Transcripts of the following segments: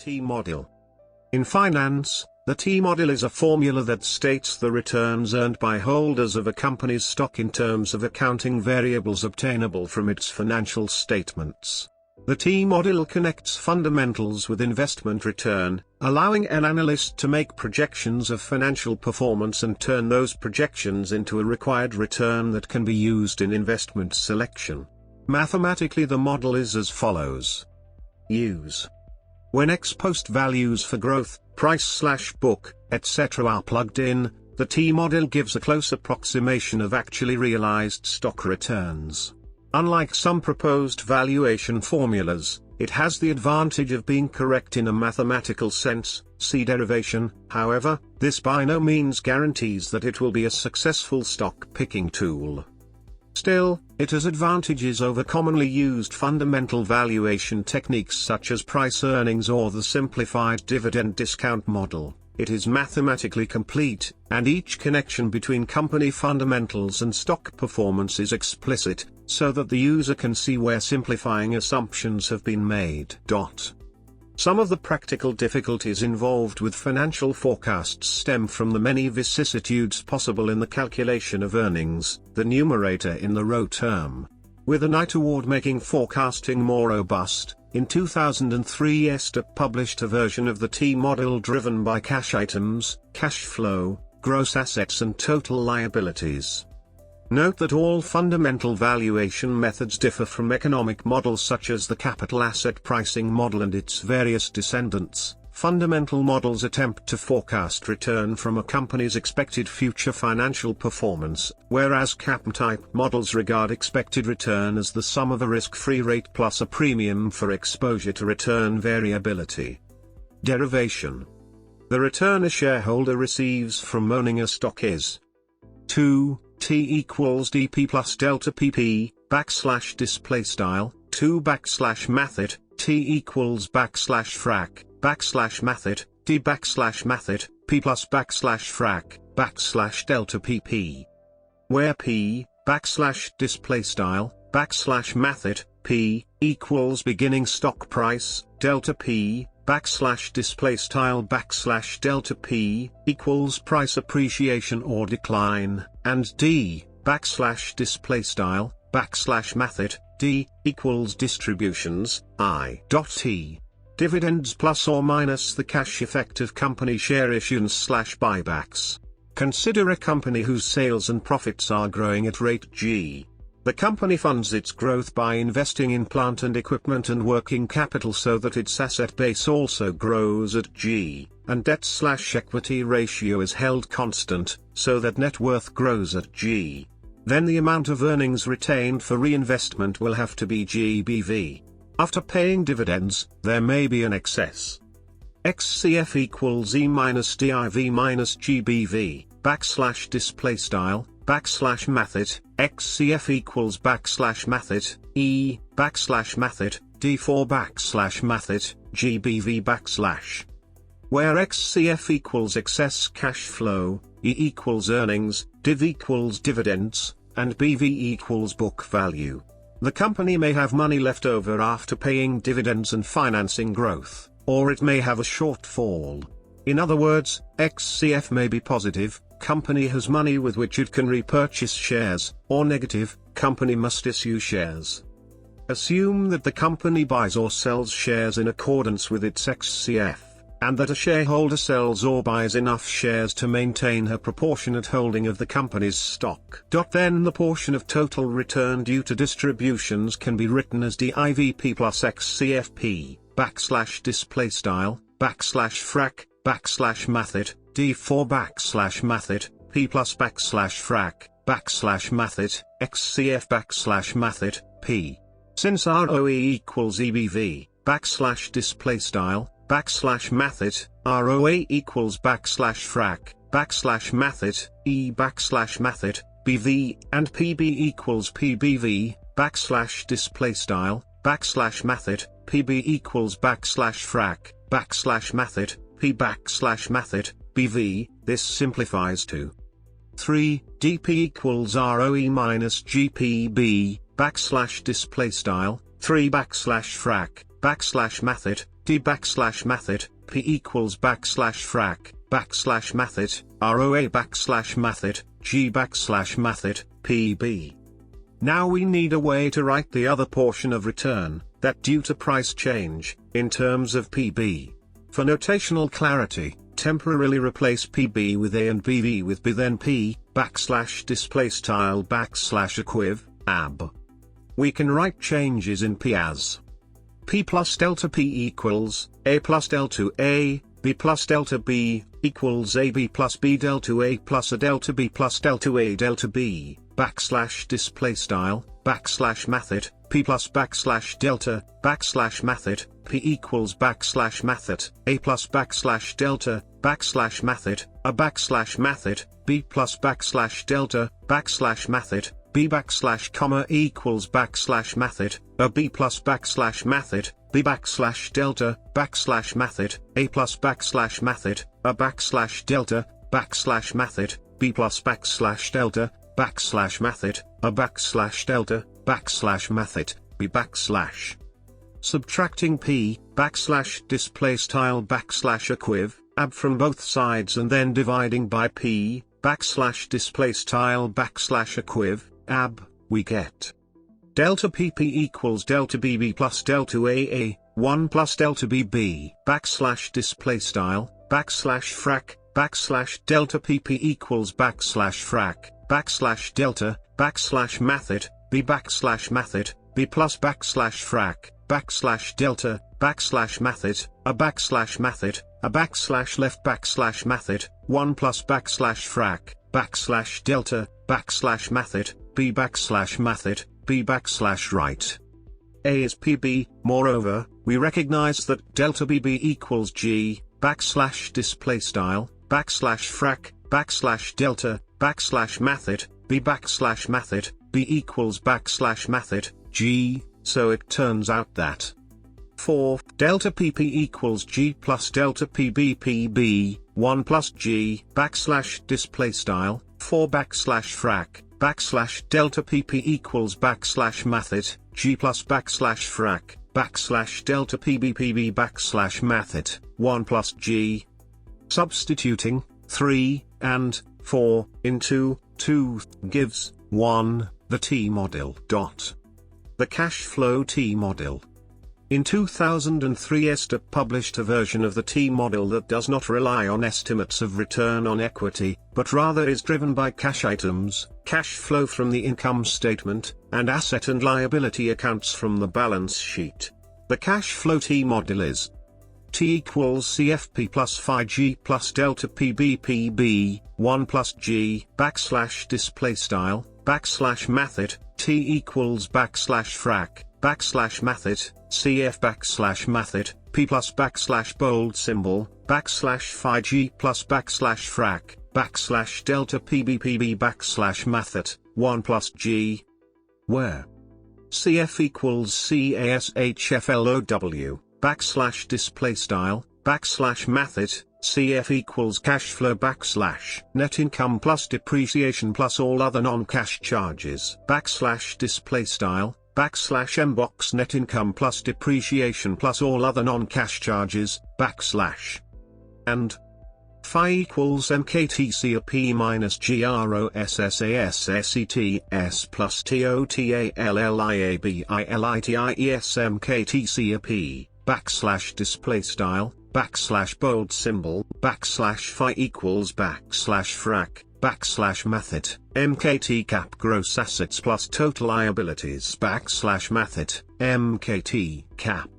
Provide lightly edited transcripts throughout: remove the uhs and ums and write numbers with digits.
T-model. In finance, the T-model is a formula that states the returns earned by holders of a company's stock in terms of accounting variables obtainable from its financial statements. The T-model connects fundamentals with investment return, allowing an analyst to make projections of financial performance and turn those projections into a required return that can be used in investment selection. Mathematically, the model is as follows. Use. When ex-post values for growth, price/book, etc. are plugged in, the T-model gives a close approximation of actually realized stock returns. Unlike some proposed valuation formulas, it has the advantage of being correct in a mathematical sense, see derivation. However, this by no means guarantees that it will be a successful stock picking tool. Still, it has advantages over commonly used fundamental valuation techniques such as price earnings or the simplified dividend discount model. It is mathematically complete, and each connection between company fundamentals and stock performance is explicit, so that the user can see where simplifying assumptions have been made. Some of the practical difficulties involved with financial forecasts stem from the many vicissitudes possible in the calculation of earnings, the numerator in the row term. With an eye toward making forecasting more robust, in 2003 ESTA published a version of the T-model driven by cash items, cash flow, gross assets and total liabilities. Note that all fundamental valuation methods differ from economic models such as the capital asset pricing model and its various descendants. Fundamental models attempt to forecast return from a company's expected future financial performance, whereas CAPM-type models regard expected return as the sum of a risk-free rate plus a premium for exposure to return variability. Derivation. The return a shareholder receives from owning a stock is 2. T equals dp plus delta pp, display style, 2 method, T equals frac, method, D method, P plus frac, delta pp. Where P, display style, method, P, equals beginning stock price, delta P, display style delta P, equals price appreciation or decline, and D, display style, method, D, equals distributions, I.T. Dividends plus or minus the cash effect of company share issuance/buybacks. Consider a company whose sales and profits are growing at rate G. The company funds its growth by investing in plant and equipment and working capital so that its asset base also grows at G, and debt/equity ratio is held constant, so that net worth grows at G. Then the amount of earnings retained for reinvestment will have to be GBV. After paying dividends, there may be an excess. XCF equals E minus DIV minus GBV, display style, method, XCF equals method, E, method, D4 method, GBV . Where XCF equals excess cash flow, E equals earnings, Div equals dividends, and BV equals book value. The company may have money left over after paying dividends and financing growth, or it may have a shortfall. In other words, XCF may be positive, company has money with which it can repurchase shares, or negative, company must issue shares. Assume that the company buys or sells shares in accordance with its XCF, and that a shareholder sells or buys enough shares to maintain her proportionate holding of the company's stock. Then the portion of total return due to distributions can be written as DIVP plus XCFP, display style, frac, method, D4 method, P plus frac, method, XCF method, P. Since ROE equals EBV, display style, method, ROA equals frac, method, E method, BV, and PB equals PBV, display style, method, PB equals frac, method, P method, BV, this simplifies to 3, dP equals ROE minus GPB, display style, 3 frac, method, D backslash method, P equals backslash frac, backslash method, ROA backslash method, G backslash method, PB. Now we need a way to write the other portion of return, that due to price change, in terms of PB. For notational clarity, temporarily replace PB with A and BV with B, then P, backslash displaystyle backslash equiv, AB. We can write changes in P as P plus delta P equals, A plus delta A, B plus delta B, equals AB plus B delta A plus A delta B plus delta A delta B, backslash displaystyle, backslash method, P plus backslash delta, backslash method, P equals backslash method, A plus backslash delta, backslash method, A backslash method, B plus backslash delta, backslash method, B backslash comma equals backslash method, A B plus backslash method, B backslash delta, backslash method, A plus backslash method, A backslash delta, backslash method, B plus backslash delta, backslash method, A backslash delta, backslash method, B backslash. Subtracting P, backslash displaystyle backslash equiv, AB from both sides and then dividing by P, backslash displaystyle backslash equiv, AB, we get delta PP equals delta BB plus delta AA, 1 plus delta BB, backslash displaystyle, backslash frac, backslash delta PP equals backslash frac, backslash delta, backslash method, B backslash method, B plus backslash frac, backslash delta, backslash method, A backslash method, A backslash left backslash method, 1 plus backslash frac, backslash delta, backslash method, B backslash method, B backslash right. A is PB, moreover, we recognize that delta BB equals G, backslash displaystyle, backslash frac, backslash delta, backslash method, B backslash method, B equals backslash method, G, so it turns out that 4. Delta PP equals G plus delta PB PB, 1 plus G, backslash displaystyle, 4 backslash frac, backslash delta PP equals backslash method, G plus backslash frac, backslash delta PB PB backslash method, 1 plus G. Substituting 3 and 4 into 2 gives 1, the T-model. The cash flow T-model. In 2003 ESTA published a version of the T-model that does not rely on estimates of return on equity, but rather is driven by cash items, cash flow from the income statement, and asset and liability accounts from the balance sheet. The cash flow T-model is T equals CFP plus phi G plus delta PB PB, 1 plus G, backslash displaystyle, backslash method, T equals backslash frac, backslash method, CF backslash method, P plus backslash bold symbol, backslash phi G plus backslash frac, backslash delta PB PB backslash method, 1 plus G, where CF equals CASHFLOW, backslash displaystyle, backslash method, CF equals cash flow backslash net income plus depreciation plus all other non-cash charges, backslash displaystyle, backslash mbox net income plus depreciation plus all other non-cash charges, backslash. And phi equals mktcap minus grosssassets plus totalliliabilities mktcap, backslash displaystyle, backslash bold symbol, backslash phi equals backslash frac, backslash method, mkt cap gross assets plus total liabilities backslash method, mkt cap.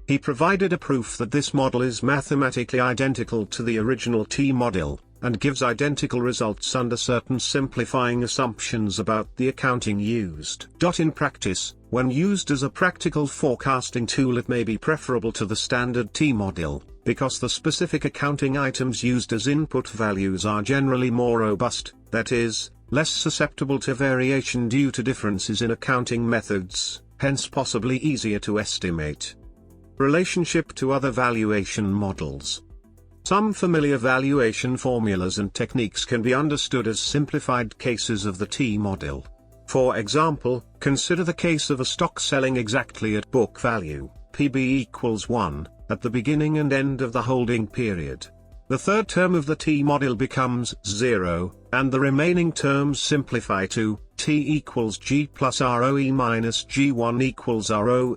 He provided a proof that this model is mathematically identical to the original T-model, and gives identical results under certain simplifying assumptions about the accounting used. In practice, when used as a practical forecasting tool, it may be preferable to the standard T-model, because the specific accounting items used as input values are generally more robust, that is, less susceptible to variation due to differences in accounting methods, hence possibly easier to estimate. Relationship to other valuation models. Some familiar valuation formulas and techniques can be understood as simplified cases of the T-model. For example, consider the case of a stock selling exactly at book value, PB equals 1, at the beginning and end of the holding period. The third term of the T-model becomes 0, and the remaining terms simplify to T equals G plus ROE minus G1 equals ROE,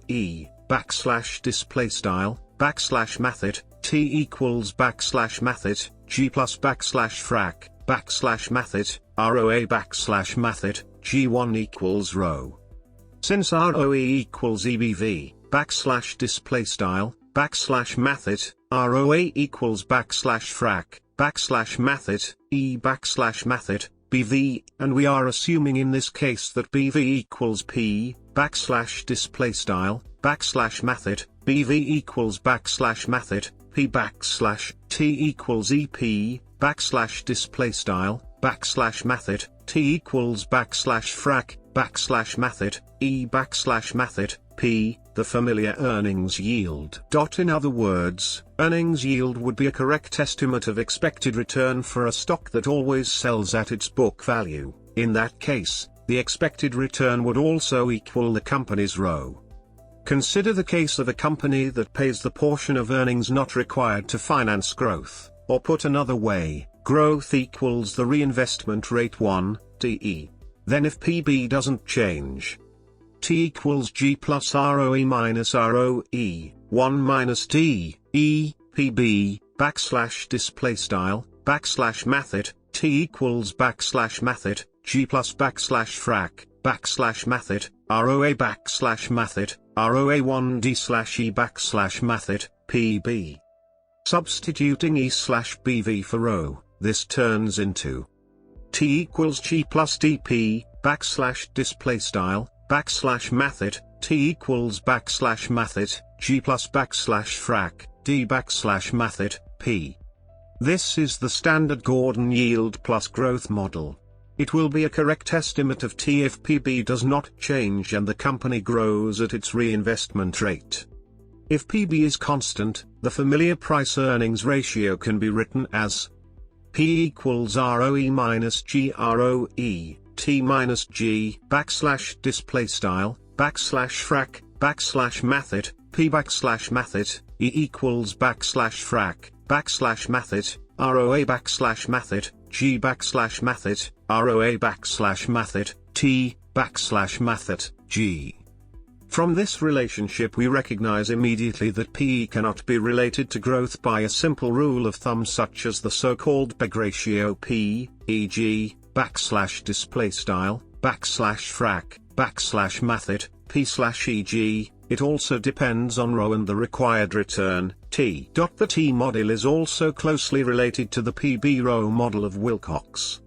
backslash display style, backslash math T equals backslash math G plus backslash frac, backslash math ROA backslash math G1 equals rho. Since ROE equals EBV, backslash display style, backslash math ROA equals backslash frac, backslash math E backslash math BV, and we are assuming in this case that BV equals P, backslash display style, backslash math BV equals backslash math P backslash T equals EP, backslash display style, backslash math T equals backslash frac, backslash math E backslash math P, the familiar earnings yield. In other words, earnings yield would be a correct estimate of expected return for a stock that always sells at its book value. In that case, the expected return would also equal the company's ROE. Consider the case of a company that pays the portion of earnings not required to finance growth, or put another way, growth equals the reinvestment rate 1, DE. Then if PB doesn't change, T equals G plus ROE minus ROE, 1 minus D, E, PB, backslash display style, backslash math T equals backslash math G plus backslash frac, backslash math ROA backslash math ROA 1 D slash E backslash math PB. Substituting E slash BV for ROE, this turns into T equals G plus DP, backslash display style, backslash math T equals backslash math G plus backslash frac, D backslash math P. This is the standard Gordon yield plus growth model. It will be a correct estimate of T if PB does not change and the company grows at its reinvestment rate. If PB is constant, the familiar price-earnings ratio can be written as P equals ROE minus GROE, T minus G, backslash display style, backslash frac, backslash math P backslash math E equals backslash frac, backslash math ROA backslash math G backslash math ROA backslash math T, backslash math G. From this relationship we recognize immediately that PE cannot be related to growth by a simple rule of thumb such as the so-called PEG ratio P, e.g., backslash display style, backslash frac, backslash math P slash e.g., it also depends on ROE and the required return, T. The T model is also closely related to the PB ROE model of Wilcox.